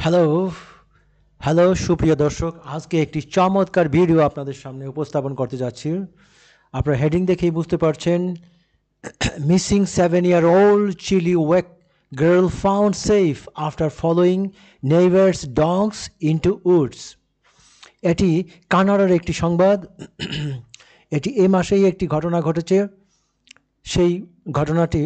Hello, hello সুপ্রিয় দর্শক। আজকে একটি চমৎকার ভিডিও আপনাদের সামনে উপস্থাপন করতে যাচ্ছি। আপনারা হেডিং দেখেই বুঝতে পারছেন, missing 7-year-old Chilliwack girl found safe after following neighbours dogs into woods. এটি কানাডার একটি সংবাদ। এটি এ মাসেই একটি ঘটনা ঘটেছে। সেই ঘটনাটি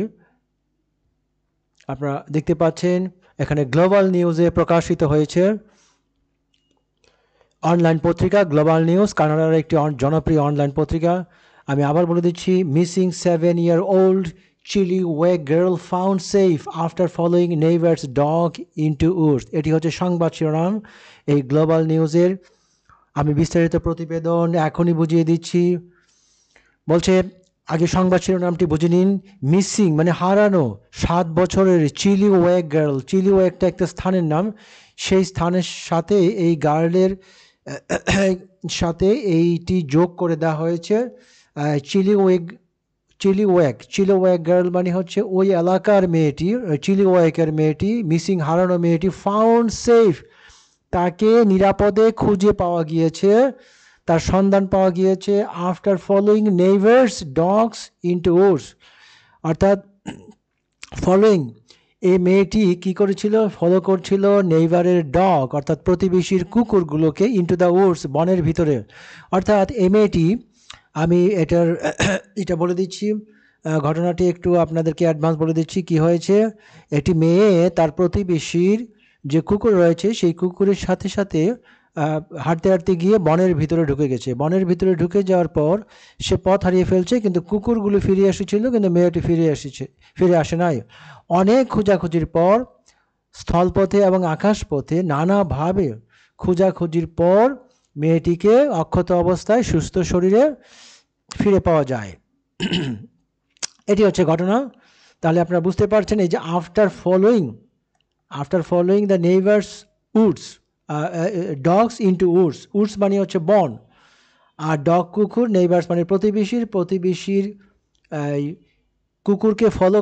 আপনারা দেখতে পাচ্ছেন এখানে গ্লোবাল নিউজে প্রকাশিত হয়েছে। অনলাইন পত্রিকা গ্লোবাল নিউজ কানাডার একটি জনপ্রিয় অনলাইন পত্রিকা। আমি আবার বলে দিচ্ছি, missing 7-year-old Chilliwack girl found safe after following neighbours dog into woods. এটি হচ্ছে সংবাদ শিরোনাম এই গ্লোবাল নিউজের। আমি বিস্তারিত প্রতিবেদন এখনই বুঝিয়ে দিচ্ছি। বলছে, আগে সংবাদ শিরোনামটি বুঝে নিন। মিসিং মানে হারানো 7 বছরের চিলি ওয়েক গার্ল। চিলি ওয়েকটা একটা স্থানের নাম। সেই স্থানের সাথে এই গার্লের সাথে এইটি যোগ করে দেওয়া হয়েছে। চিলি ওয়েক গার্ল মানে হচ্ছে ওই এলাকার মেয়েটি, চিলি ওয়েকের মেয়েটি, মিসিং হারানো মেয়েটি, ফাউন্ড সেফ তাকে নিরাপদে খুঁজে পাওয়া গিয়েছে, তার সন্ধান পাওয়া গিয়েছে after following neighbours dogs into Woods. অর্থাৎ ফলোয়িং, এই মেয়েটি কি করেছিল, ফলো করছিল নেইবারের ডগ অর্থাৎ প্রতিবেশীর কুকুরগুলোকে ইনটু দ্য উডস, বনের ভিতরে। অর্থাৎ এই মেয়েটি, আমি এটা বলে দিচ্ছি, ঘটনাটি একটু আপনাদেরকে অ্যাডভান্স বলে দিচ্ছি কি হয়েছে। একটি মেয়ে তার প্রতিবেশীর যে কুকুর রয়েছে সেই কুকুরের সাথে সাথে হাঁটতে হাঁটতে গিয়ে বনের ভিতরে ঢুকে গেছে। বনের ভিতরে ঢুকে যাওয়ার পর সে পথ হারিয়ে ফেলছে, কিন্তু কুকুরগুলো ফিরে এসেছিল, কিন্তু মেয়েটি ফিরে আসে নাই। অনেক খোঁজাখুঁজির পর স্থলপথে এবং আকাশপথে নানাভাবে খোঁজাখুঁজির পর মেয়েটিকে অক্ষত অবস্থায় সুস্থ শরীরে ফিরে পাওয়া যায়। এটি হচ্ছে ঘটনা। তাহলে আপনারা বুঝতে পারছেন, এই যে after following the neighbours Woods, dogs into Woods. Woods মানে হচ্ছে বন, আর ডগ কুকুর, নেইবার্স মানে প্রতিবেশীর কুকুরকে ফলো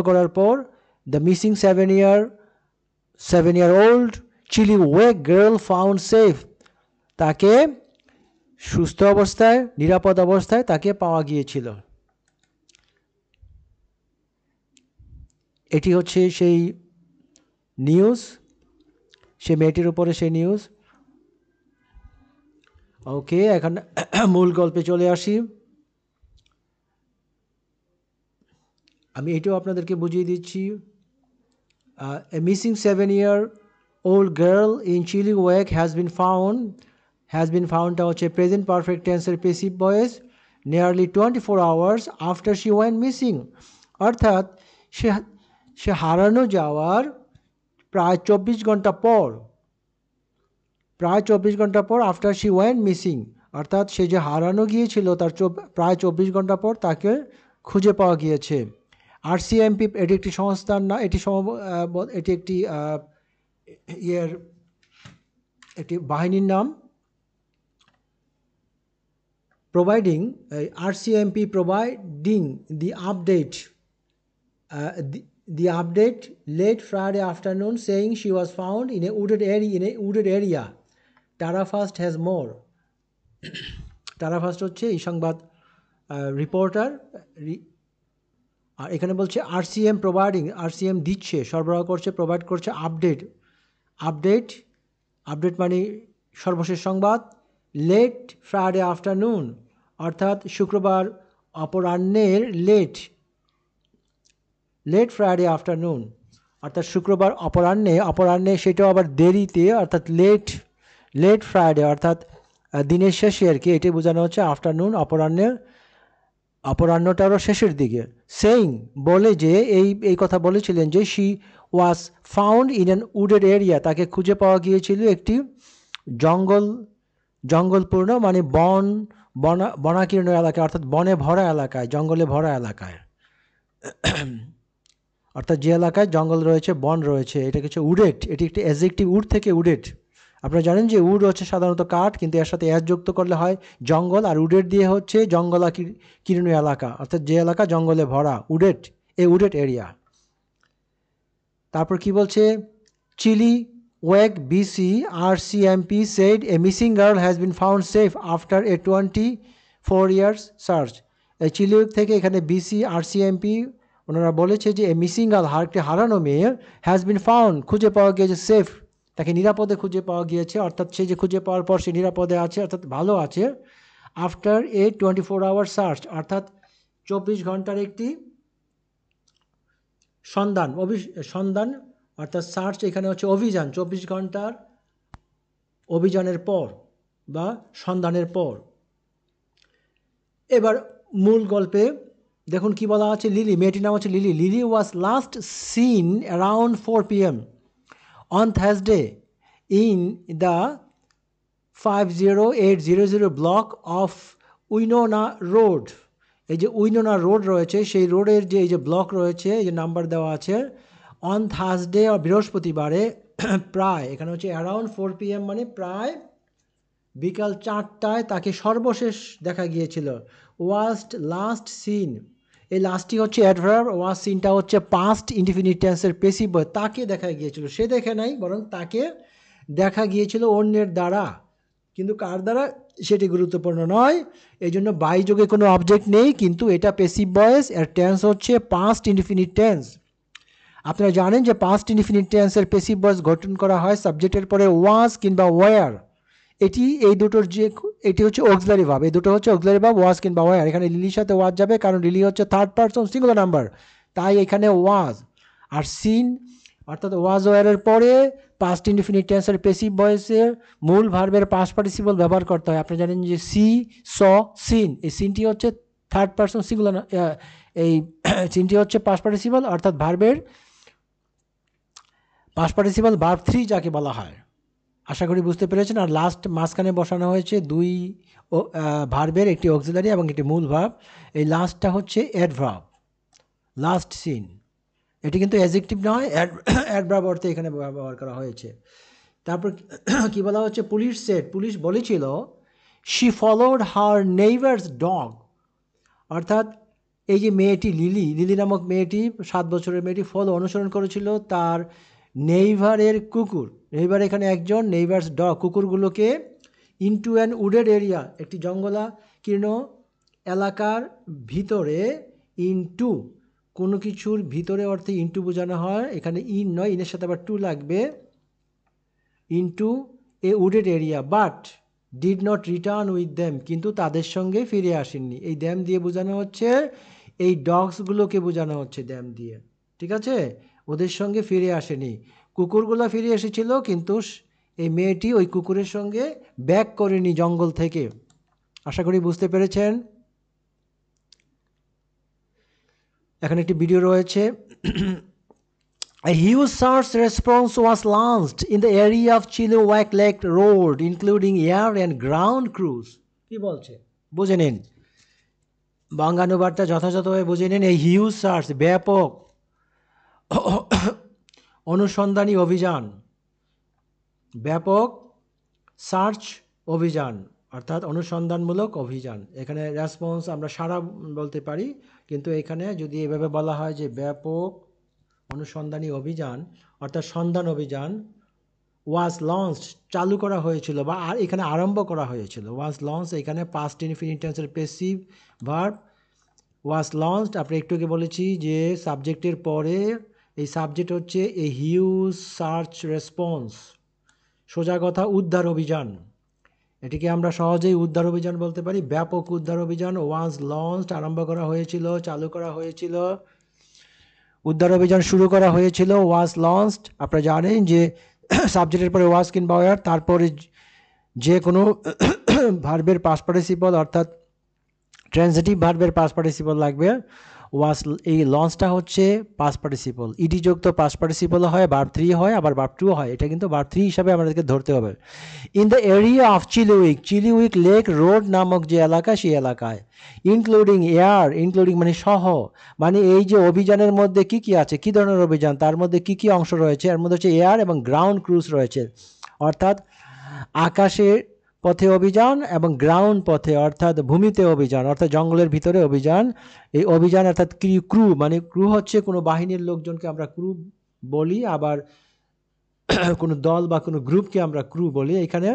করার পর the missing 7-year-old Chilliwack girl found safe, তাকে সুস্থ অবস্থায়, নিরাপদ অবস্থায় তাকে পাওয়া গিয়েছিল। এটি হচ্ছে সেই নিউজ, সে মেয়েটির উপরে সেই নিউজ। ওকে, এখন মূল গল্পে চলে আসি। আমি এটাও আপনাদেরকে বুঝিয়ে দিচ্ছি। A missing 7-year-old girl in Chilliwack has been found হচ্ছে প্রেজেন্ট পারফেক্ট টেন্সের passive voice nearly 24 hours after she went missing। অর্থাৎ সে হারানো যাওয়ার প্রায় 24 ঘন্টা পর আফটার শি ওয়েন্ট মিসিং, অর্থাৎ সে যে হারানো গিয়েছিল তার প্রায় 24 ঘন্টা পর তাকে খুঁজে পাওয়া গিয়েছে। আরসিএমপি এটি একটি সংস্থার না, এটি একটি একটি বাহিনীর নাম। RCMP providing the update late Friday afternoon saying she was found in a wooded area. Tara First has more. Tara First হচ্ছে এই সংবাদ রিপোর্টার। আর এখানে বলছে RCM দিচ্ছে, সরবরাহ করছে, প্রোভাইড করছে আপডেট মানে সর্বশেষ সংবাদ। লেট ফ্রাইডে আফটারনুন অর্থাৎ শুক্রবার অপরাহ্নের, লেট ফ্রাইডে আফটারনুন অর্থাৎ শুক্রবার অপরাহ্নে সেটাও আবার দেরিতে, অর্থাৎ লেট ফ্রাইডে অর্থাৎ দিনের শেষে আর কি, এটি বোঝানো হচ্ছে। আফটারনুন অপরাহ্নটারও শেষের দিকে। সেইং বলে যে এই কথা বলেছিলেন যে she was found in an wooded area, তাকে খুঁজে পাওয়া গিয়েছিল একটি জঙ্গলপূর্ণ মানে বনাকীর্ণ এলাকায়, অর্থাৎ বনে ভরা এলাকায়, জঙ্গলে ভরা এলাকায়। অর্থাৎ যে এলাকায় জঙ্গল রয়েছে, বন রয়েছে, এটাকে হচ্ছে উডেড। এটি একটি অ্যাডজেক্টিভ, উড থেকে উডেড। আপনারা জানেন যে উড হচ্ছে সাধারণত কাঠ, কিন্তু এর সাথে যুক্ত করলে হয় জঙ্গল, আর উডেড দিয়ে হচ্ছে জঙ্গলাকীর্ণ এলাকা, অর্থাৎ যে এলাকা জঙ্গলে ভরা, উডেড এরিয়া। তারপর কি বলছে, Chilliwack BC RCMP said a missing girl has been found safe after a 24 years search। এই চিলি ওয়েক থেকে এখানে বিসি আরসিএমপি ওনারা বলেছে যে এ মিসিং গার্ল, একটি হারানো মেয়ে, হ্যাজ বিন ফাউন্ড, খুঁজে পাওয়া গিয়েছে, সেফ, তাকে নিরাপদে খুঁজে পাওয়া গিয়েছে, অর্থাৎ সে যে খুঁজে পাওয়ার পর সে নিরাপদে আছে, অর্থাৎ ভালো আছে, আফটার এ 24 আওয়ার সার্চ, অর্থাৎ 24 ঘন্টার একটি সন্ধান, অর্থাৎ সার্চ এখানে হচ্ছে অভিযান, 24 ঘন্টার অভিযানের পর বা সন্ধানের পর। এবার মূল গল্পে দেখুন কি বলা আছে। লিলি, মেয়েটির নাম হচ্ছে Lily. Lily was last seen around 4 PM on Thursday in the 50800 block of Winona road. এই যে উইনোনা রোড রয়েছে, সেই রোডের যে এই যে ব্লক রয়েছে, এই যে নাম্বার দেওয়া আছে, অন থার্সডে বৃহস্পতিবারে প্রায়, এখানে হচ্ছে অ্যারাউন্ড 4 PM মানে প্রায় বিকাল 4টায় তাকে সর্বশেষ দেখা গিয়েছিল। ওয়াজ লাস্ট সিন, এই লাস্টটি হচ্ছে অ্যাডভার্ব, ওয়াজ সিনটা হচ্ছে পাস্ট ইনডিফিনিট টেন্সের পেসিভ ভয়েস, তাকে দেখা গিয়েছিল, সে দেখে নাই, বরং তাকে দেখা গিয়েছিল অন্যের দ্বারা, কিন্তু কার দ্বারা সেটি গুরুত্বপূর্ণ নয়। এই জন্য বাই যোগে কোনো অবজেক্ট নেই, কিন্তু এটা পেসিভ ভয়েস, এর টেন্স হচ্ছে পাস্ট ইনডিফিনিট টেন্স। আপনারা জানেন যে পাস্ট ইনডিফিনিট টেন্সের পেসিভ ভয়েস গঠন করা হয় সাবজেক্টের পরে ওয়াজ কিংবা ওয়ার। এই দুটোর যে, এটি হচ্ছে অক্সিলারি ভার্ব, এই দুটো হচ্ছে অক্সিলারি ভার্ব, ওয়াজ কিংবা ওয়ার। এখানে লিলির সাথে ওয়াজ যাবে, কারণ লিলি হচ্ছে থার্ড পারসন সিঙ্গুলার নাম্বার, তাই এখানে ওয়াজ। আর সিন অর্থাৎ ওয়াজ ওয়ারের পরে পাস্ট ইনডিফিনিট টেন্সের পেসিভ ভয়েসের মূল ভার্বের পাস্ট পার্টিসিপল ব্যবহার করতে হয়। আপনি জানেন যে সি, স, সিন, এই সিনটি হচ্ছে থার্ড পারসন সিঙ্গুলার, এই সিনটি হচ্ছে পাস্ট পার্টিসিপল, অর্থাৎ ভার্বের পাস্ট পার্টিসিপল ভার্ব 3 যাকে বলা হয়। আশা করি বুঝতে পেরেছেন। আর লাস্ট মাঝখানে বসানো হয়েছে দুই ভার্বের, একটি অক্সিলারি এবং একটি মূল ভার্ব। এই লাস্টটা হচ্ছে অ্যাডভার্ব, লাস্ট সিন। এটি কিন্তু অ্যাডজেক্টিভ নয়, অ্যাডভার্ব অর্থে এখানে ব্যবহার করা হয়েছে। তারপর কি বলা হচ্ছে, পুলিশ বলেছিল she followed her neighbours dog, অর্থাৎ এই যে মেয়েটি লিলি নামক মেয়েটি, 7 বছরের মেয়েটি অনুসরণ করেছিল তার নেইভারের কুকুর, নেইভার এখানে একজন, neighbours dog কুকুরগুলোকে, into an wooded area, একটি জঙ্গলাকীর্ণ এলাকার ভিতরে, ইনটু কোনো কিছুর ভিতরে অর্থে ইনটু বোঝানো হয়, এখানে ইন নয়, ইনের সাথে আবার টু লাগবে, into a wooded area, but did not return with them, কিন্তু তাদের সঙ্গে ফিরে আসেননি। এই দ্যাম দিয়ে বোঝানো হচ্ছে এই ডগসগুলোকে বোঝানো হচ্ছে দ্যাম দিয়ে, ঠিক আছে, ওদের সঙ্গে ফিরে আসেনি। কুকুরগুলো ফিরে এসেছিল, কিন্তু এই মেয়েটি ওই কুকুরের সঙ্গে ব্যাক করেনি জঙ্গল থেকে। আশা করি বুঝতে পেরেছেন। এখানে একটি ভিডিও রয়েছে। A huge search response was launched in the area of Chilliwack Lake Road, including air and ground crews. কি বলছে বুঝে নিন, বাংলানুবাদটা যথাযথভাবে বুঝে নিন। এই হিউজ সার্চ, ব্যাপক অনুসন্ধানী অভিযান, ব্যাপক সার্চ অভিযান অর্থাৎ অনুসন্ধানমূলক অভিযান। এখানে রেসপন্স আমরা সারা বলতে পারি, কিন্তু এখানে যদি এভাবে বলা হয় যে ব্যাপক অনুসন্ধানী অভিযান অর্থাৎ সন্ধান অভিযান, ওয়াজ লঞ্চড চালু করা হয়েছিল বা আর এখানে আরম্ভ করা হয়েছিল। ওয়াজ লঞ্চ এখানে পাস্ট ইনফিনিট টেন্সের পেসিভ ভার্ব, ওয়াজ লঞ্চড। আপনি একটু আগে বলেছি যে সাবজেক্টের পরে এই সাবজেক্ট হচ্ছে এ হিউজ সার্চ রেসপন্স, সোজা কথা উদ্ধার অভিযান, এটিকে আমরা সহজেই উদ্ধার অভিযান বলতে পারি। ব্যাপক উদ্ধার অভিযান, ওয়াজ লঞ্চড আরম্ভ করা হয়েছিল, চালু করা হয়েছিল, উদ্ধার অভিযান শুরু করা হয়েছিল, ওয়াজ লঞ্চড। আপনারা জানেন যে সাবজেক্টের পরে ওয়াজ কিংবা ওয়ার, তারপরে যে কোনো ভার্বের পাস্ট পার্টিসিপল অর্থাৎ ট্রান্সিটিভ ভার্বের পাস্ট পার্টিসিপল লাগবে। ওয়াজ, এই লঞ্চটা হচ্ছে পাস্ট পার্টিসিপল, ইডি যুক্ত পাস্ট পার্টিসিপল হয়, ভার্ব 3 হয়, আবার ভার্ব 2 হয়, এটা কিন্তু ভার্ব 3 হিসাবে আমাদেরকে ধরতে হবে। In the area of Chilliwack lake road নামক যে এলাকা, সেই এলাকায়, ইনক্লুডিং এয়ার, ইনক্লুডিং মানে সহ, মানে এই যে অভিযানের মধ্যে কি কি আছে, কি ধরনের অভিযান, তার মধ্যে কি কি অংশ রয়েছে, এর মধ্যে হচ্ছে এয়ার এবং গ্রাউন্ড ক্রুজ রয়েছে, অর্থাৎ আকাশে পথে অভিযান এবং গ্রাউন্ড পথে অর্থাৎ ভূমিতে অভিযান, অর্থাৎ জঙ্গলের ভিতরে অভিযান। এই অভিযান অর্থাৎ ক্রু, মানে ক্রু হচ্ছে কোনো বাহিনীর লোকজনকে আমরা ক্রু বলি, আবার কোনো দল বা কোনো গ্রুপকে আমরা ক্রু বলি। এখানে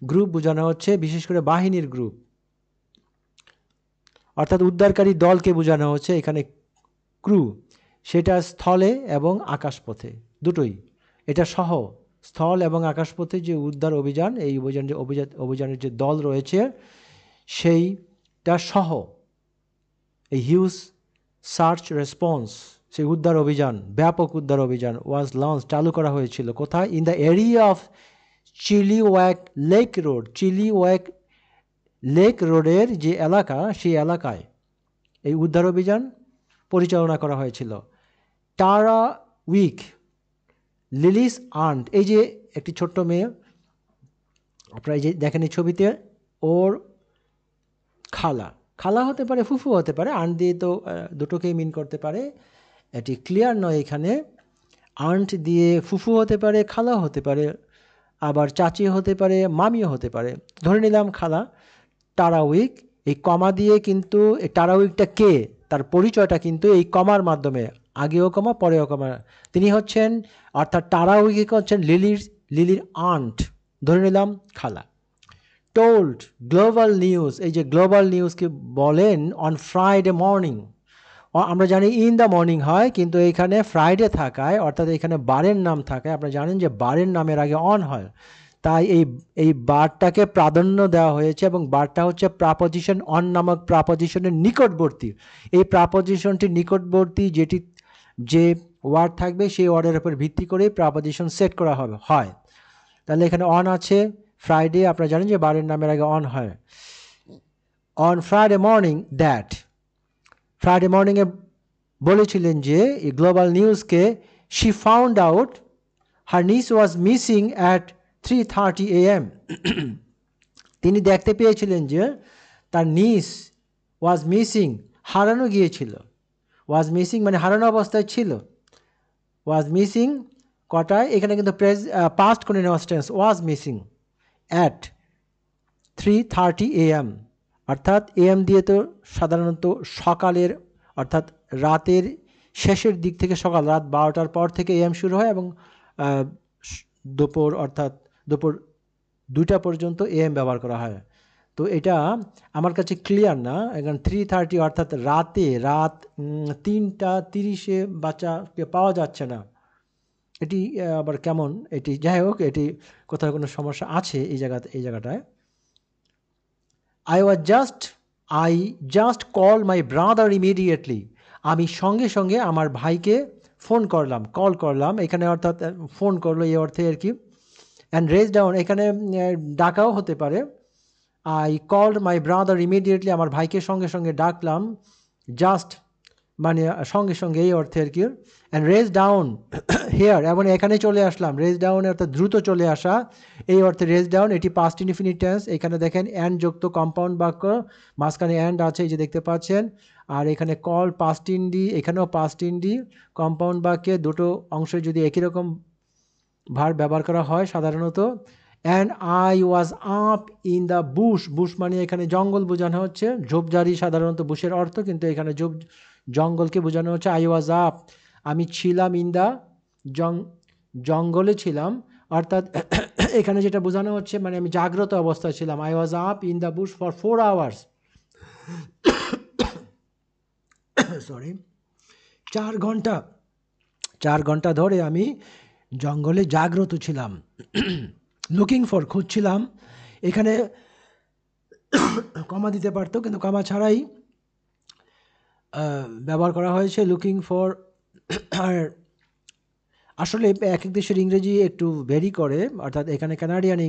গ্রুপ বোঝানো হচ্ছে বিশেষ করে বাহিনীর গ্রুপ, অর্থাৎ উদ্ধারকারী দলকে বোঝানো হচ্ছে এখানে ক্রু। সেটা স্থলে এবং আকাশপথে দুটোই, এটা সহ স্থল এবং আকাশপথে যে উদ্ধার অভিযান, এই অভিযানের যে দল রয়েছে সেইটা সহ এই হিউজ সার্চ রেসপন্স, সেই উদ্ধার অভিযান, ব্যাপক উদ্ধার অভিযান ওয়াজ লঞ্চ, চালু করা হয়েছিল। কোথায়? In the area of Chilliwack lake road. Chilliwack lake রোডের যে এলাকা, সেই এলাকায় এই উদ্ধার অভিযান পরিচালনা করা হয়েছিল। টারা উইক, লিলিস আন্ট, এই যে একটি ছোট্ট মেয়ে, আপনারা এই যে দেখেন এই ছবিতে, ওর খালা, খালা হতে পারে, ফুফু হতে পারে, আন্ট দিয়ে তো দুটোকেই মিন করতে পারে, এটি ক্লিয়ার নয় এখানে। আন্ট দিয়ে ফুফু হতে পারে, খালা হতে পারে, আবার চাচি হতে পারে, মামিও হতে পারে। ধরে নিলাম খালা। টারা উইক, এই কমা দিয়ে কিন্তু এই টারা উইকটা কে, তার পরিচয়টা কিন্তু এই কমার মাধ্যমে, আগেও কমা পরেও কমা। তিনি হচ্ছেন, অর্থাৎ টারা উইক হচ্ছেন লিলির আন্ট, ধরে নিলাম খালা। টোল্ড, গ্লোবাল নিউজ, এই যে গ্লোবাল নিউজকে বলেন অন ফ্রাইডে মর্নিং। আমরা জানি ইন দ্য মর্নিং হয়, কিন্তু এখানে ফ্রাইডে থাকায়, অর্থাৎ এখানে বারের নাম থাকায়, আপনারা জানেন যে বারের নামের আগে অন হয়, তাই এই বারটাকে প্রাধান্য দেওয়া হয়েছে, এবং বারটা হচ্ছে প্রাপোজিশন অন নামক প্রাপোজিশনের নিকটবর্তী। এই প্রাপোজিশনটির নিকটবর্তী যে ওয়ার্ড থাকবে, সেই ওয়ার্ডের উপর ভিত্তি করে প্রাপোজিশন সেট করা হয়। তাহলে এখানে অন আছে, ফ্রাইডে, আপনারা জানেন যে বারের নামের আগে অন হয়। On Friday morning that, Friday মর্নিংয়ে বলেছিলেন যে এই গ্লোবাল নিউজকে, শি ফাউন্ড আউট হার নিস ওয়াজ মিসিং অ্যাট 3:30 AM। তিনি দেখতে পেয়েছিলেন যে তার নিস ওয়াজ মিসিং, হারানো গিয়েছিল। ওয়াজ মিসিং মানে হারানো অবস্থায় ছিল। ওয়াজ মিসিং কটায়? এখানে কিন্তু past continuous tense, was missing at 3:30 AM, অর্থাৎ এম দিয়ে তো সাধারণত সকালের, অর্থাৎ রাতের শেষের দিক থেকে সকাল, রাত 12টার পর থেকে এম শুরু হয়, এবং দুপুর, অর্থাৎ দুপুর 2টা পর্যন্ত এম ব্যবহার করা হয়। তো এটা আমার কাছে ক্লিয়ার না। এখন 3:30 অর্থাৎ রাত 3:30 বাচ্চাকে পাওয়া যাচ্ছে না, এটি আবার কেমন? এটি যাই হোক, এটি কোথাও কোনো সমস্যা আছে এই জায়গাটায়। I just called my brother immediately. আমি সঙ্গে সঙ্গে আমার ভাইকে ফোন করলাম, কল করলাম, এখানে অর্থাৎ ফোন করলো এই অর্থে আর কি। অ্যান্ড রেজ ডাউন, এখানে ডাকাও হতে পারে। I called my brother immediately, আমার ভাইকে সঙ্গে সঙ্গে ডাকলাম। জাস্ট মানে সঙ্গে সঙ্গে এই অর্থে আর কি। অ্যান্ড রেজ ডাউন হেয়ার, এবং এখানে চলে আসলাম। রেজ ডাউন অর্থাৎ দ্রুত চলে আসা, এই অর্থে রেজ ডাউন। এটি পাস্ট ইনডিফিনিট টেন্স। এখানে দেখেন অ্যান্ড যুক্ত কম্পাউন্ড বাক্য, মাঝখানে অ্যান্ড আছে, এই যে দেখতে পাচ্ছেন। আর এখানে কল পাস্ট ইন্ডি, এখানেও পাস্ট ইন্ডি। কম্পাউন্ড বাক্যে দুটো অংশে যদি একই রকম ভার্ব ব্যবহার করা হয় সাধারণত। And I was up in the Bush, Bush মানে এখানে জঙ্গল বোঝানো হচ্ছে। ঝোপঝাড়ি সাধারণত বুশের অর্থ, কিন্তু এখানে জঙ্গলকে বোঝানো হচ্ছে। আই ওয়াজ আপ, আমি ছিলাম ইন দ্য জঙ্গলে ছিলাম, অর্থাৎ এখানে যেটা বোঝানো হচ্ছে মানে আমি জাগ্রত অবস্থায় ছিলাম। I was up in the Bush for 4 hours, sorry, 4 ঘন্টা ধরে আমি জঙ্গলে জাগ্রত ছিলাম। লুকিং ফর, খুঁজছিলাম। এখানে কমা দিতে পারতো, কিন্তু কমা ছাড়াই ব্যবহার করা হয়েছে লুকিং ফর। আর আসলে এক এক দেশের ইংরেজি একটু ভেরি করে, অর্থাৎ এখানে কানাডিয়ান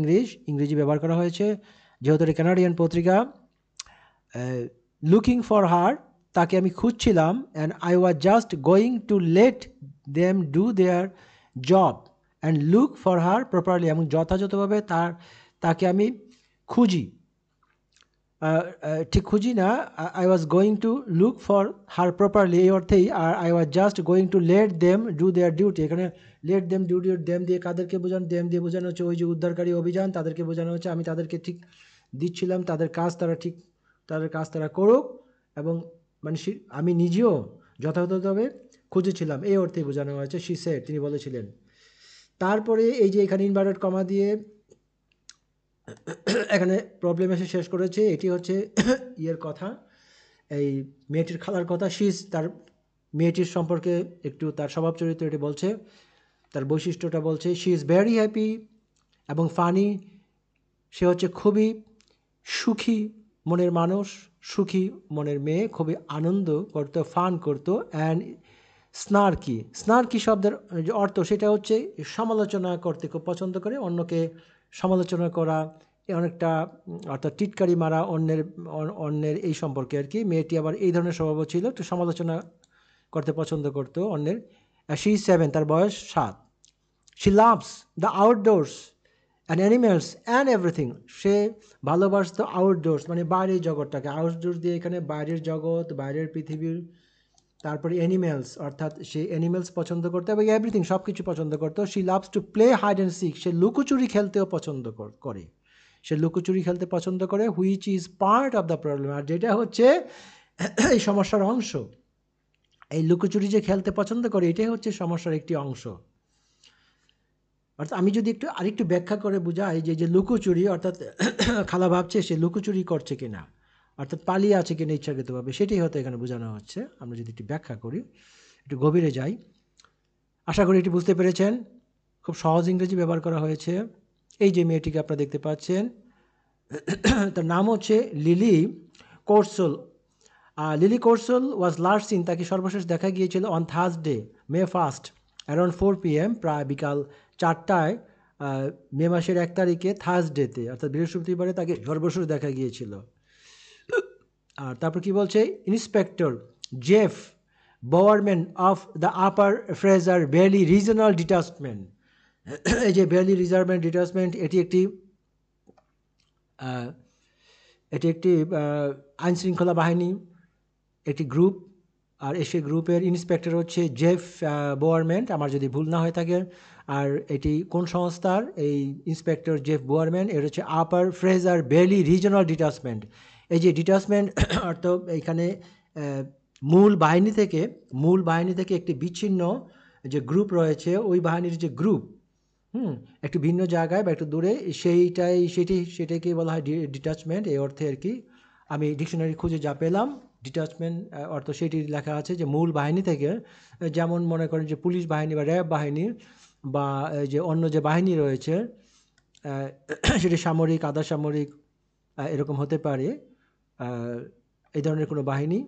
ইংরেজি ব্যবহার করা হয়েছে, যেহেতু এটা কানাডিয়ান পত্রিকা। লুকিং ফর হার, তাকে আমি খুঁজছিলাম। And I was just going to let them do their job and look for her properly, এবং যথাযথভাবে তাকে আমি খুঁজি, ঠিক খুঁজি না, I was going to look for her properly এই অর্থেই। আর I was just going to let them do their duty, এখানে লেট দেম ডু দেম দিয়ে কাদেরকে বোঝানো? দেম দিয়ে বোঝানো হচ্ছে ওই যে উদ্ধারকারী অভিযান, তাদেরকে বোঝানো হচ্ছে আমি তাদেরকে ঠিক দিচ্ছিলাম তাদের কাজ তারা করুক, এবং মানে আমি নিজেও যথাযথভাবে খুঁজেছিলাম, এই অর্থে বোঝানো হয়েছে শি সেড, তিনি বলেছিলেন। তারপরে এই যে এখানে ইনভার্টেড কমা দিয়ে এখানে প্রবলেম এসে শেষ করেছে, এটি হচ্ছে ইয়ের কথা, এই মেয়েটির খালার কথা। তার মেয়েটির সম্পর্কে একটু তার স্বভাব চরিত্র এটি বলছে, তার বৈশিষ্ট্যটা বলছে। শি ইজ ভেরি হ্যাপি এবং ফানি, সে হচ্ছে খুবই সুখী মনের মানুষ, সুখী মনের মেয়ে, খুবই আনন্দ করতো, ফান করতো। অ্যান্ড স্নার্কি, স্নার্কি শব্দের যে অর্থ সেটা হচ্ছে সমালোচনা করতে খুব পছন্দ করে, অন্যকে সমালোচনা করা, অনেকটা অর্থাৎ টিটকারি মারা অন্যের এই সম্পর্কে আর কি। মেয়েটি আবার এই ধরনের স্বভাবও ছিল, একটু সমালোচনা করতে পছন্দ করতো অন্যের। শি 7, তার বয়স 7। She loves the outdoors and animals and everything, সে ভালোবাসতো আউটডোর্স মানে বাইরের জগৎটাকে। আউটডোর্স দিয়ে এখানে বাইরের জগৎ, বাইরের পৃথিবীর, তারপরে অ্যানিমেলস অর্থাৎ সে অ্যানিমেলস পছন্দ করতো এবং এভরিথিং সব কিছু পছন্দ করতো। She loves to play hide and seek, সে লুকোচুরি খেলতেও পছন্দ করে, সে লুকোচুরি খেলতে পছন্দ করে। Which is part of the problem, আর যেটা হচ্ছে এই সমস্যার অংশ। এই লুকোচুরি যে খেলতে পছন্দ করে এটাই হচ্ছে সমস্যার একটি অংশ। অর্থাৎ আমি যদি আরেকটু ব্যাখ্যা করে বুঝাই যে লুকোচুরি অর্থাৎ খালা ভাবছে সে লুকোচুরি করছে কিনা, অর্থাৎ পালিয়ে আছে কিনা ইচ্ছাকৃতভাবে, সেটাই হয়তো এখানে বোঝানো হচ্ছে। আমরা যদি একটু ব্যাখ্যা করি, একটু গভীরে যাই, আশা করি এটি বুঝতে পেরেছেন। খুব সহজ ইংরেজি ব্যবহার করা হয়েছে। এই যে মেয়েটিকে আপনারা দেখতে পাচ্ছেন, তার নাম হচ্ছে Lily Korsell. Lily Korsell was last seen, তাকে সর্বশেষ দেখা গিয়েছিল on Thursday May 1 around 4 PM, প্রায় বিকাল 4টায়, মে মাসের 1 তারিখে, থার্সডেতে অর্থাৎ বৃহস্পতিবারে তাকে সর্বশেষ দেখা গিয়েছিল। আর তারপর কি বলছে, inspector Jeff Bowerman of the upper Fraser valley regional detachment, এই যে ভ্যালি রিজার্ভমেন্ট ডিটাচমেন্ট, এটি একটি আইনশৃঙ্খলা বাহিনী, একটি গ্রুপ। আর সেই গ্রুপের ইন্সপেক্টর হচ্ছে জেফ বোয়ারম্যান, আমার যদি ভুল না হয়ে থাকে। আর এটি কোন সংস্থার, এই ইন্সপেক্টর জেফ বোয়ারম্যান, এর হচ্ছে আপার ফ্রেজার ভ্যালি রিজনাল ডিটাচমেন্ট। এই যে ডিটাচমেন্ট অর্থ এখানে মূল বাহিনী থেকে একটি বিচ্ছিন্ন যে গ্রুপ রয়েছে, ওই বাহিনীর যে গ্রুপ একটু ভিন্ন জায়গায় বা একটু দূরে, সেটাকে বলা হয় ডিটাচমেন্ট, এই অর্থে আর কি। আমি ডিকশনারি খুঁজে যা পেলাম, ডিটাচমেন্ট অর্থ সেটি লেখা আছে যে মূল বাহিনী থেকে, যেমন মনে করেন যে পুলিশ বাহিনী বা র্যাব বাহিনী বা যে অন্য যে বাহিনী রয়েছে, সেটি সামরিক, আধা সামরিক এরকম হতে পারে, এই ধরনের কোনো বাহিনী,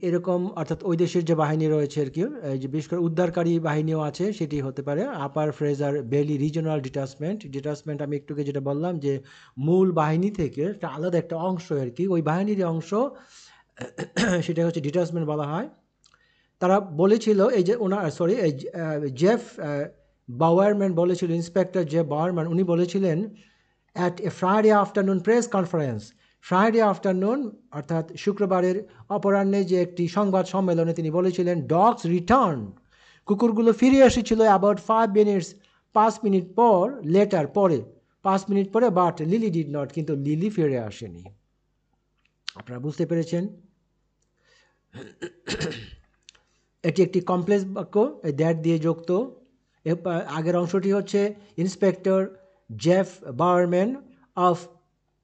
এরকম অর্থাৎ ওই দেশের যে বাহিনী রয়েছে আর কি, যে বিশেষ করে উদ্ধারকারী বাহিনীও আছে, সেটি হতে পারে আপার ফ্রেজার ভ্যালি রিজনাল ডিটাচমেন্ট। আমি একটুকে যেটা বললাম যে মূল বাহিনী থেকে একটা আলাদা একটা অংশ আর কি, ওই বাহিনীর অংশ, সেটা হচ্ছে ডিটাচমেন্ট বলা হয়। তারা বলেছিল এই যে জেফ বাওয়ারম্যান বলেছিল, ইন্সপেক্টর জেফ বাওয়ারম্যান, উনি বলেছিলেন at a Friday afternoon press conference, Friday afternoon অর্থাৎ শুক্রবারের অপরাহ্নে যে একটি সংবাদ সম্মেলনে তিনি বলেছিলেন, ডগস রিটার্ন, কুকুরগুলো ফিরে এসেছিল অ্যাবাউট 5 minutes, 5 মিনিট পর, লেটার পরে, 5 মিনিট পরে, বাট লিলি ডিড নট, কিন্তু লিলি ফিরে আসেনি। আপনারা বুঝতে পেরেছেন, এটি একটি কমপ্লেক্স বাক্য, দ্যাট দিয়ে যুক্ত। আগের অংশটি হচ্ছে inspector Jeff Bowerman of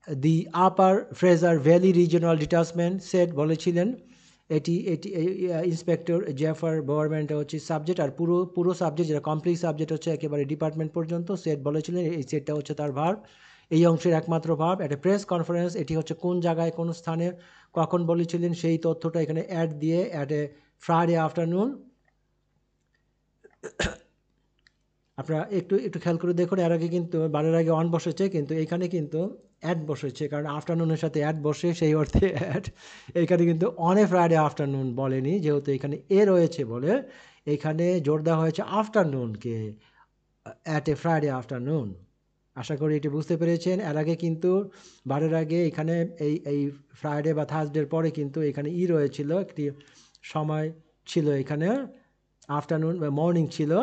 the upper Fraser valley regional detachment said বলেছিলেন। এটি ইন্সপেক্টর জেফার বাওয়ারম্যানটা হচ্ছে সাবজেক্ট, আর পুরো সাবজেক্ট যেটা কমপ্লিট সাবজেক্ট হচ্ছে একেবারে ডিপার্টমেন্ট পর্যন্ত। সেট বলেছিলেন, এই সেটটা হচ্ছে তার ভার্ব, এই অংশের একমাত্র ভার্ব। একটা প্রেস কনফারেন্স, এটি হচ্ছে কোন জায়গায়, কোন স্থানে, কখন বলেছিলেন, সেই তথ্যটা এখানে অ্যাড দিয়ে, অ্যাট এ ফ্রাইডে আফটারনুন। আপনারা একটু খেয়াল করে দেখুন, এর আগে কিন্তু বারের আগে অন বসেছে, কিন্তু এখানে কিন্তু অ্যাড বসেছে, কারণ আফটারনুনের সাথে অ্যাড বসে, সেই অর্থে অ্যাড। এখানে কিন্তু অন এ ফ্রাইডে আফটারনুন বলেনি, যেহেতু এখানে এ রয়েছে বলে এখানে জোর দেওয়া হয়েছে আফটারনুনকে, অ্যাট এ ফ্রাইডে আফটারনুন। আশা করি এটি বুঝতে পেরেছেন। এর আগে কিন্তু বারের আগে এখানে এই ফ্রাইডে বা থার্সডের পরে কিন্তু এখানে রয়েছিল, একটি সময় ছিল এখানে, আফটারনুন বা মর্নিং ছিল,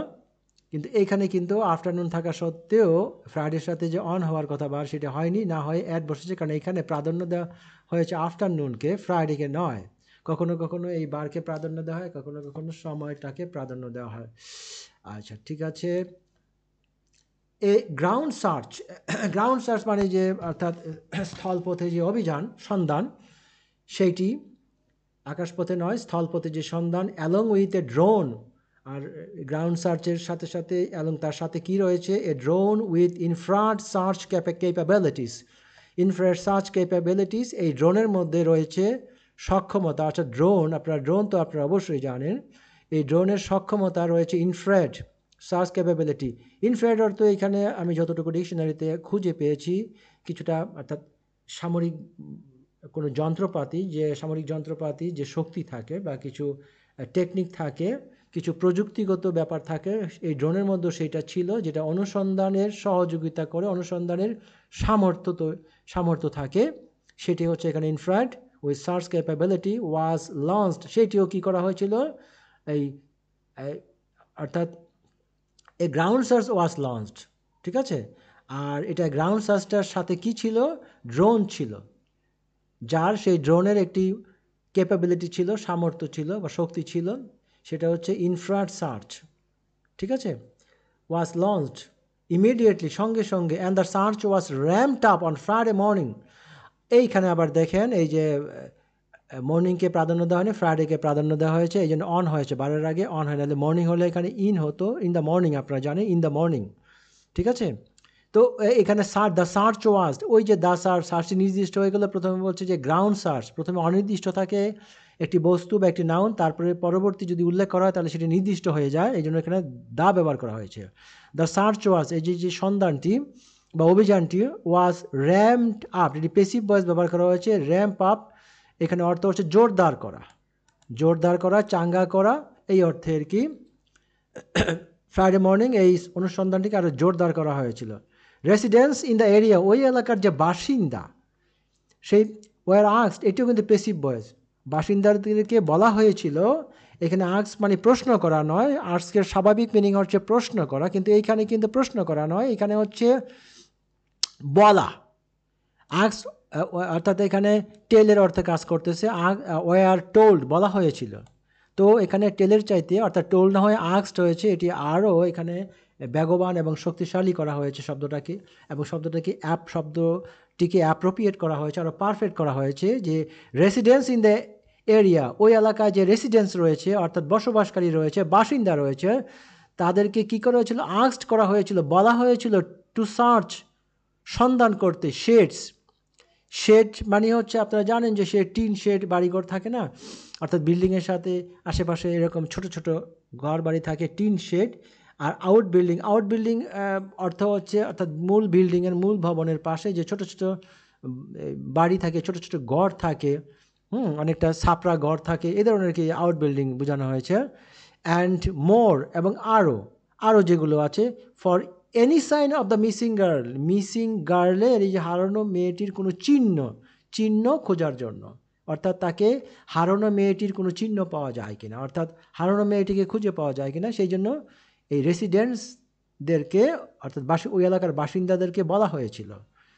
কিন্তু এইখানে কিন্তু আফটারনুন থাকা সত্ত্বেও ফ্রাইডের সাথে যে অন হওয়ার কথা বার, সেটা হয়নি, না হয় অ্যাড বসেছে, কারণ এখানে প্রাধান্য দেওয়া হয়েছে আফটারনুনকে, ফ্রাইডেকে নয়। কখনো কখনো এই বারকে প্রাধান্য দেওয়া হয়, কখনো কখনো সময়টাকে প্রাধান্য দেওয়া হয়। আচ্ছা, ঠিক আছে। এ গ্রাউন্ড সার্চ, গ্রাউন্ড সার্চ মানে যে অর্থাৎ স্থলপথে যে অভিযান সন্ধান, সেইটি আকাশপথে নয়, স্থলপথে যে সন্ধান, অ্যালং উইথ এ ড্রোন। আর গ্রাউন্ড সার্চের সাথে সাথে এবং তার সাথে কি রয়েছে, a drone with infrared search capabilities. Infrared search capabilities, এই ড্রোনের মধ্যে রয়েছে সক্ষমতা, অর্থাৎ ড্রোন, ড্রোন তো আপনারা অবশ্যই জানেন, এই ড্রোনের সক্ষমতা রয়েছে ইনফ্রারেড সার্চ ক্যাপাবিলিটি। ইনফ্রারেড অর্থ এখানে আমি যতটুকু ডিকশনারিতে খুঁজে পেয়েছি কিছুটা, অর্থাৎ সামরিক কোনো যন্ত্রপাতি, যে সামরিক যন্ত্রপাতি যে শক্তি থাকে বা কিছু টেকনিক থাকে, কিছু প্রযুক্তিগত ব্যাপার থাকে, এই ড্রোনের মধ্যে সেইটা ছিল, যেটা অনুসন্ধানের সহযোগিতা করে, অনুসন্ধানের সামর্থ্য থাকে, সেটি হচ্ছে এখানে infrared with search capability was launched. সেটিও কি করা হয়েছিল, এই অর্থাৎ এ গ্রাউন্ড সার্চ ওয়াজ লঞ্চড, ঠিক আছে। আর এটা গ্রাউন্ড সার্চটার সাথে কি ছিল, ড্রোন ছিল, যার সেই ড্রোনের একটি ক্যাপাবিলিটি ছিল, সামর্থ্য ছিল বা শক্তি ছিল, সেটা হচ্ছে ইনফ্রারেড সার্চ, ঠিক আছে। ওয়াজ লঞ্চড ইমিডিয়েটলি, সঙ্গে সঙ্গে, and the search was র্যাম্পড up on Friday morning. এইখানে আবার দেখেন, এই যে মর্নিংকে প্রাধান্য দেওয়া হয়নি, ফ্রাইডেকে প্রাধান্য দেওয়া হয়েছে, এই জন্য অন হয়েছে, বারের আগে অন হয়, নাহলে মর্নিং হলে এখানে ইন হতো, ইন দ্য মর্নিং, আপনারা জানেন ইন দ্য মর্নিং, ঠিক আছে। তো এখানে দ্য সার্চ ওয়াজ, ওই যে দ্য সার্চটি নির্দিষ্ট হয়ে গেলে, প্রথমে বলছে যে গ্রাউন্ড সার্চ, প্রথমে অনির্দিষ্ট থাকে একটি বস্তু বা একটি নাউন, তারপরে পরবর্তী যদি উল্লেখ করা হয় তাহলে সেটি নির্দিষ্ট হয়ে যায়, এই জন্য এখানে দা ব্যবহার করা হয়েছে। দ্য সার্চ ওয়াজ, এই যে সন্ধানটি বা অভিযানটি, ওয়াজ র্যাম্পড আপ, এটি পেসিভ ভয়েস ব্যবহার করা হয়েছে, র্যাম্প আপ, এখানে অর্থ হচ্ছে জোরদার করা, জোরদার করা, চাঙ্গা করা, এই অর্থে আর কি ফ্রাইডে মর্নিং এই অনুসন্ধানটিকে আরও জোরদার করা হয়েছিল। রেসিডেন্স ইন দ্য এরিয়া, ওই এলাকার যে বাসিন্দা, সেই ওয়ার আস্কড, এটিও কিন্তু পেসিভ ভয়েস, বাসিন্দাদেরকে বলা হয়েছিল, এখানে আস্ক মানে প্রশ্ন করা নয়, আস্কের স্বাভাবিক মিনিং হচ্ছে প্রশ্ন করা, কিন্তু এইখানে কিন্তু প্রশ্ন করা নয়, এখানে হচ্ছে বলা। আস্ক অর্থাৎ এখানে টেলের অর্থে কাজ করতেছে, ওয়ার টোল্ড, বলা হয়েছিল। তো এখানে টেলের চাইতে, অর্থাৎ টোল না হয়ে আস্কড হয়েছে, এটি আরও এখানে বেগবান এবং শক্তিশালী করা হয়েছে শব্দটাকে, এবং শব্দটিকে অ্যাপ্রোপ্রিয়েট করা হয়েছে, আরও পারফেক্ট করা হয়েছে, যে রেসিডেন্স ইন দ্য এরিয়া, ওই এলাকায় যে রেসিডেন্স রয়েছে, অর্থাৎ বসবাসকারী রয়েছে, বাসিন্দা রয়েছে, তাদেরকে কী করা হয়েছিল, আস্কড করা হয়েছিল, বলা হয়েছিল, টু সার্চ, সন্ধান করতে, শেড মানে হচ্ছে, আপনারা জানেন যে টিন শেড বাড়িঘর থাকে না, অর্থাৎ বিল্ডিংয়ের সাথে আশেপাশে এরকম ছোট ছোট ঘর বাড়ি থাকে, টিন শেড। আর আউট বিল্ডিং অর্থ হচ্ছে, অর্থাৎ মূল বিল্ডিংয়ের, মূল ভবনের পাশে যে ছোট ছোট বাড়ি থাকে, ছোট ছোট ঘর থাকে, অনেকটা ছাপড়া ঘর থাকে, এই ধরনের কি আউট বিল্ডিং বোঝানো হয়েছে। অ্যান্ড মোর, এবং আরও যেগুলো আছে, for any sign of the missing গার্লের, এই যে হারানো মেয়েটির কোনো চিহ্ন খোঁজার জন্য, অর্থাৎ তাকে হারানো মেয়েটির কোনো চিহ্ন পাওয়া যায় কিনা, অর্থাৎ হারানো মেয়েটিকে খুঁজে পাওয়া যায় কিনা, সেই জন্য এই রেসিডেন্টসদেরকে, অর্থাৎ ওই এলাকার বাসিন্দাদেরকে বলা হয়েছিল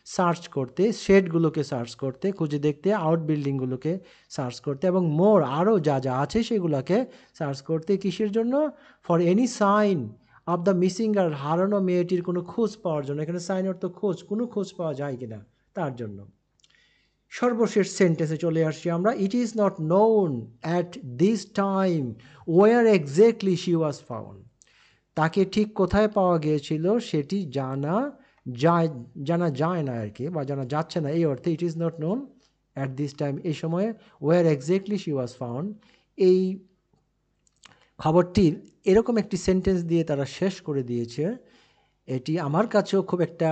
সার্চ করতে, শেডগুলোকে সার্চ করতে, খুঁজে দেখতে, আউট বিল্ডিংগুলোকে সার্চ করতে, এবং মোর, আরও যা যা আছে সেগুলোকে সার্চ করতে, কিসের জন্য, for any sign of the missing girl, হারানো মেয়েটির কোনো খোঁজ পাওয়ার জন্য, এখানে সাইন অর্থ খোঁজ, কোনো খোঁজ পাওয়া যায় কিনা তার জন্য। সর্বশেষ সেন্টেন্সে চলে আসছি আমরা, it is not known at this time where exactly she was found, তাকে ঠিক কোথায় পাওয়া গিয়েছিল সেটি জানা যায় না আর কি, বা জানা যাচ্ছে না, এই অর্থে it is not known at this time, এই সময়ে where exactly she was found, এই খবরটির এরকম একটি সেন্টেন্স দিয়ে তারা শেষ করে দিয়েছে। এটি আমার কাছেও খুব একটা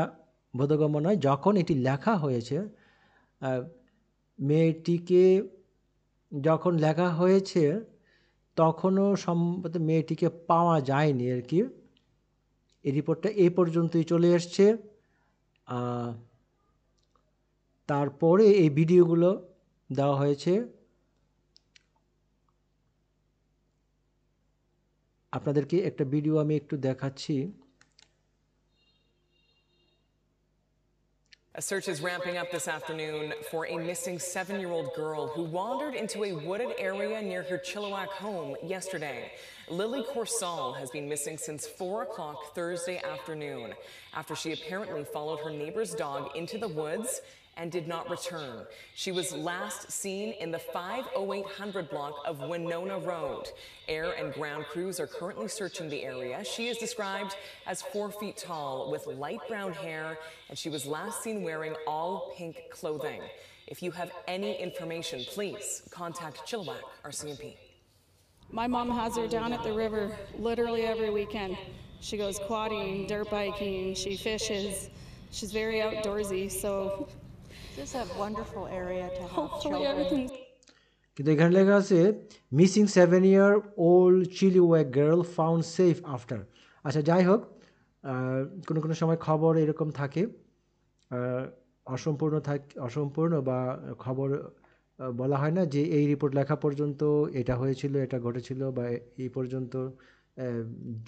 বোধগম্য নয়। যখন এটি লেখা হয়েছে, মেয়েটিকে যখন লেখা হয়েছে তখনও সম্ভবত মেয়েটিকে পাওয়া যায়নি আর কি। এই রিপোর্টটা এই পর্যন্তই চলে এসছে। তারপরে এই ভিডিওগুলো দেওয়া হয়েছে। আপনাদেরকে একটা ভিডিও আমি একটু দেখাচ্ছি। A search is ramping up this afternoon for a missing 7-year-old girl who wandered into a wooded area near her Chilliwack home yesterday. Lily Corsall has been missing since 4 o'clock Thursday afternoon after she apparently followed her neighbor's dog into the woods and did not return. She was last seen in the 50800 block of Winona Road. Air and ground crews are currently searching the area. She is described as 4 feet tall with light brown hair, and she was last seen wearing all pink clothing. If you have any information, please contact Chilliwack RCMP. My mom has her down at the river literally every weekend. She goes quadding, dirt biking, she fishes. She's very outdoorsy, so This is a wonderful area to have hopefully children. everything's কিন্তু এখানে লেখা আছে missing 7-year old Chilliwack girl found safe after. আচ্ছা, যাই হোক, কোনো কোনো সময় খবর এরকম থাকে, অসম্পূর্ণ বা খবর বলা হয় না যে এই রিপোর্ট লেখা পর্যন্ত এটা হয়েছিল, এটা ঘটেছিল, বা এই পর্যন্ত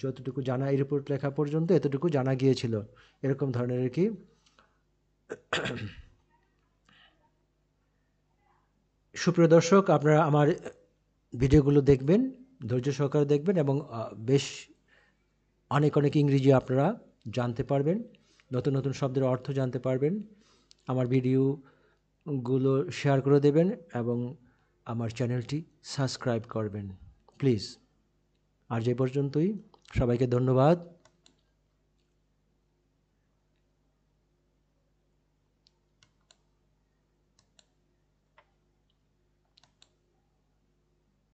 যতটুকু জানা, এই রিপোর্ট লেখা পর্যন্ত এতটুকু জানা গিয়েছিল, এরকম ধরনের আর কি। সুপ্রিয় দর্শক, আপনারা আমার ভিডিওগুলো দেখবেন, ধৈর্য সহকারে দেখবেন, এবং বেশ অনেক ইংরেজি আপনারা জানতে পারবেন, নতুন নতুন শব্দের অর্থ জানতে পারবেন। আমার ভিডিওগুলো শেয়ার করে দেবেন এবং আমার চ্যানেলটি সাবস্ক্রাইব করবেন প্লিজ। আর যে পর্যন্তই, সবাইকে ধন্যবাদ।